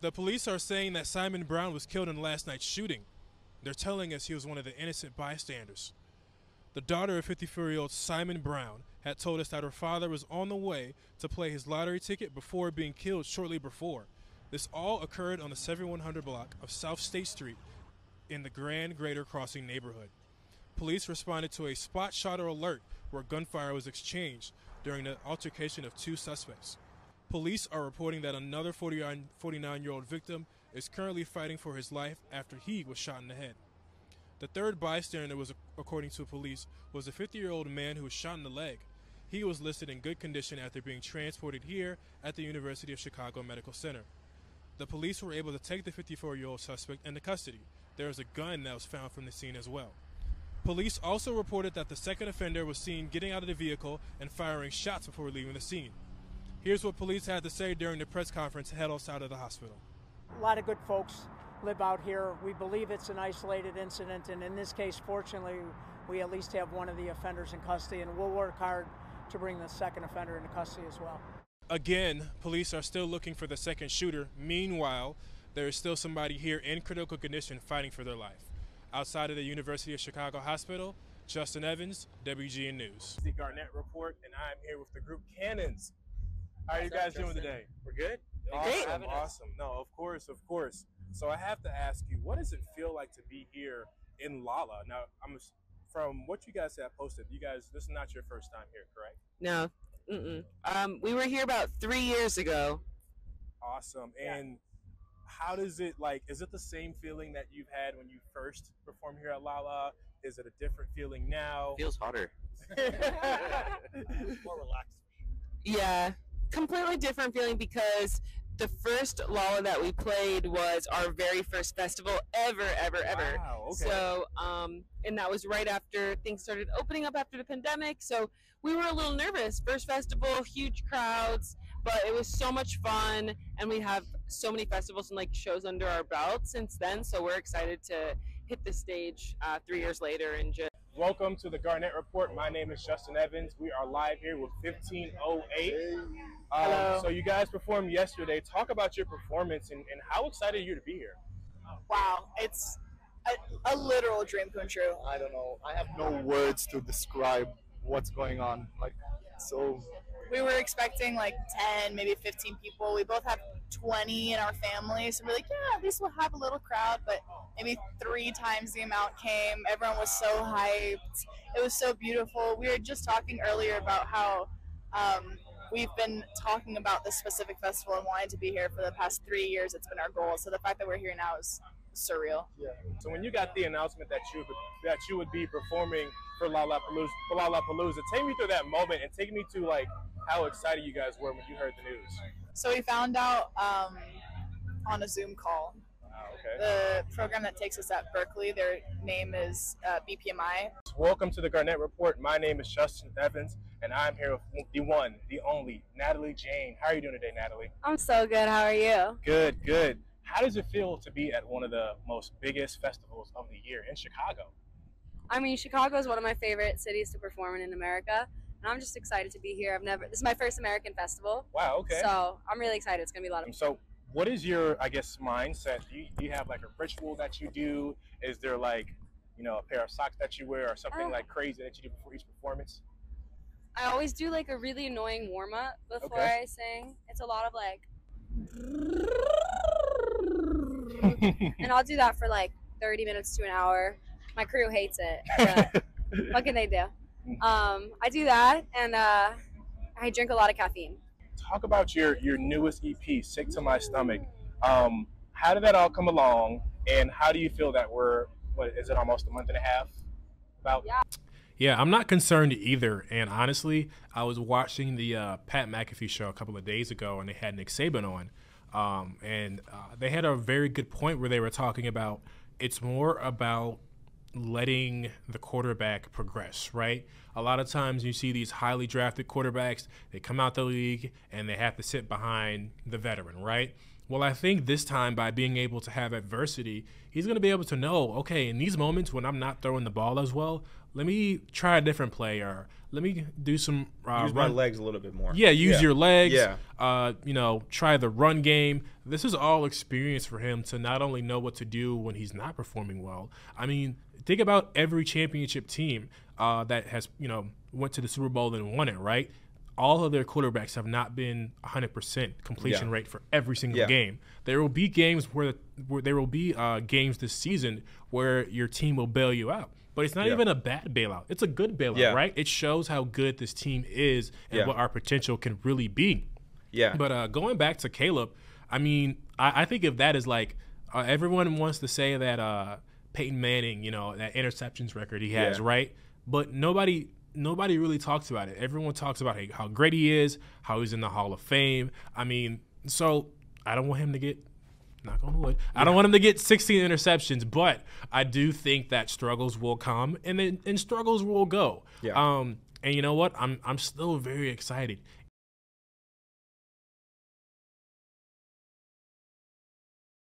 The police are saying that Simon Brown was killed in last night's shooting. They're telling us he was one of the innocent bystanders. The daughter of 54-year-old Simon Brown had told us that her father was on the way to play his lottery ticket before being killed shortly before. This all occurred on the 7100 block of South State Street in the Grand Greater Crossing neighborhood. Police responded to a spot shot alert where gunfire was exchanged during the altercation of two suspects. Police are reporting that another 49-year-old victim is currently fighting for his life after he was shot in the head. The third bystander, according to police, was a 50-year-old man who was shot in the leg. He was listed in good condition after being transported here at the University of Chicago Medical Center. The police were able to take the 54-year-old suspect into custody. There was a gun that was found from the scene as well. Police also reported that the second offender was seen getting out of the vehicle and firing shots before leaving the scene. Here's what police had to say during the press conference held outside of the hospital. A lot of good folks live out here. We believe it's an isolated incident, and in this case, fortunately, we at least have one of the offenders in custody, and we'll work hard to bring the second offender into custody as well. Again, police are still looking for the second shooter. Meanwhile, there is still somebody here in critical condition fighting for their life. Outside of the University of Chicago Hospital, Justin Evans, WGN News. The Garnett Report, and I'm here with the group Cannons. How are you guys doing today? We're good. Awesome, awesome. No, of course, of course. So I have to ask you, what does it feel like to be here in Lala? Now, from what you guys have posted, this is not your first time here, correct? No. We were here about 3 years ago. Awesome. And how does it, is it the same feeling that you've had when you first performed here at Lala? Is it a different feeling now? Feels hotter. More relaxed. Yeah, completely different feeling because the first Lala that we played was our very first festival ever. Wow, okay. So, and that was right after things started opening up after the pandemic. So we were a little nervous. First festival, huge crowds, but it was so much fun. And we have so many festivals and shows under our belt since then. So we're excited to hit the stage 3 years later and just. Welcome to the Garnett Report. My name is Justin Evans. We are live here with 1508. So you guys performed yesterday. Talk about your performance and how excited are you to be here? Wow, it's a literal dream come true. I don't know. I have no words to describe what's going on. We were expecting 10, maybe 15 people. We both have 20 in our family, so we're like, yeah, at least we'll have a little crowd, but maybe 3 times the amount came. Everyone was so hyped. It was so beautiful. We were just talking earlier about how we've been talking about this specific festival and wanting to be here for the past 3 years. It's been our goal. So the fact that we're here now is surreal. Yeah. So when you got the announcement that you would be performing for Lollapalooza, take me through that moment and take me to how excited you guys were when you heard the news. So we found out on a Zoom call. Okay. The program that takes us at Berkeley, their name is BPMI. Welcome to the Garnett Report. My name is Justin Evans, and I'm here with the one, the only, Natalie Jane. How are you doing today, Natalie? I'm so good. How are you? Good, good. How does it feel to be at one of the most biggest festivals of the year in Chicago? I mean, Chicago is one of my favorite cities to perform in America, and I'm just excited to be here. This is my first American festival. Wow, okay. So I'm really excited. It's going to be a lot of fun. So what is your, mindset? Do you have a ritual that you do? Is there a pair of socks that you wear or something crazy that you do before each performance? I always do a really annoying warm-up before I sing. It's a lot of and I'll do that for 30 minutes to an hour. My crew hates it, but what can they do? I do that, and I drink a lot of caffeine. Talk about your newest EP, Sick to My Stomach. How did that all come along, and how do you feel that we're, is it almost a month and a half? Yeah, I'm not concerned either, and honestly, I was watching the Pat McAfee show a couple of days ago, and they had Nick Saban on, and they had a very good point where they were talking about it's more about letting the quarterback progress, right? A lot of times you see these highly drafted quarterbacks, they come out the league and they have to sit behind the veteran, right? Well, I think this time by being able to have adversity, he's going to be able to know, okay, in these moments when I'm not throwing the ball as well, let me try a different play, or let me do some use my legs a little bit more. Yeah, use your legs. Yeah. You know, try the run game. This is all experience for him to not only know what to do when he's not performing well. I mean, think about every championship team that has, you know, went to the Super Bowl and won it, right? All of their quarterbacks have not been 100% completion rate for every single game. There will be games where there will be games this season where your team will bail you out. But it's not even a bad bailout. It's a good bailout, right? It shows how good this team is and what our potential can really be. Yeah. But going back to Caleb, I mean, I think if that is like everyone wants to say that Peyton Manning, you know, that interceptions record he has, right? But nobody really talks about it. Everyone talks about how great he is, how he's in the Hall of Fame. I mean, so I don't want him to get – knock on wood. I don't want him to get 16 interceptions, but I do think that struggles will come and struggles will go. Yeah. And you know what? I'm still very excited.